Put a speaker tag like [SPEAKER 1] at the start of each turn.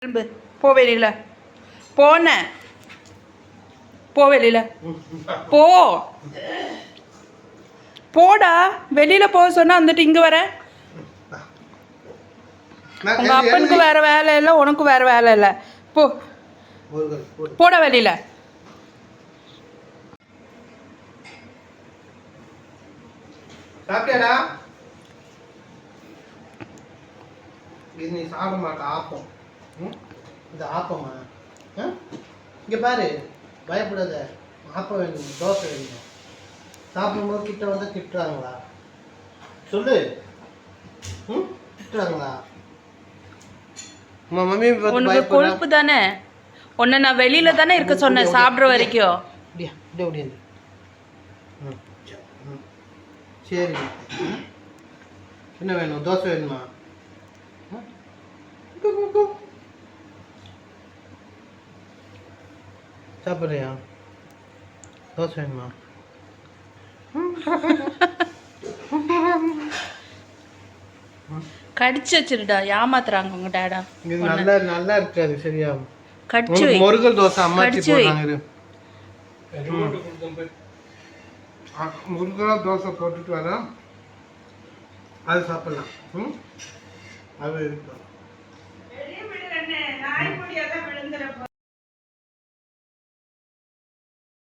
[SPEAKER 1] திரும்ப போ வெளியில போன போ வெளியில போ போடா வெளியில போக சொன்னா வந்துட்டு இங்க வர உங்க அப்பனுக்கு வேற வேலை இல்லை உனக்கும் வேற வேலை இல்லை போ போட வெளியில
[SPEAKER 2] சாப்பிட்டியாடா இது நீ சாப்பிட மாட்ட ஆப்பம் இது ஆப்பமா இங்கே பாரு பயப்படாத ஆப்பம் வேணும் தோசை வேணும் சாப்பிடும்போது கிட்ட வந்து திட்டுறாங்களா சொல்லு திட்டுறாங்களா உங்கள் மம்மி
[SPEAKER 1] உனக்கு கொழுப்பு தானே உன்னை நான் வெளியில தானே இருக்க சொன்னேன் சாப்பிட்ற வரைக்கும்
[SPEAKER 2] அப்படியா இப்படி அப்படியே சரி என்ன வேணும் தோசை வேணுமா சாப்பிட்றியா தோசை வேணுமா
[SPEAKER 1] கடிச்சு வச்சிருடா ஏமாத்துறாங்க உங்க டேடா
[SPEAKER 2] இது நல்லா நல்லா இருக்காது சரியா
[SPEAKER 1] கடிச்சு
[SPEAKER 2] முருகல் தோசை அம்மாச்சி போடுறாங்க முருகலா தோசை போட்டுட்டு வரேன் அது சாப்பிடலாம் அது இருக்கும்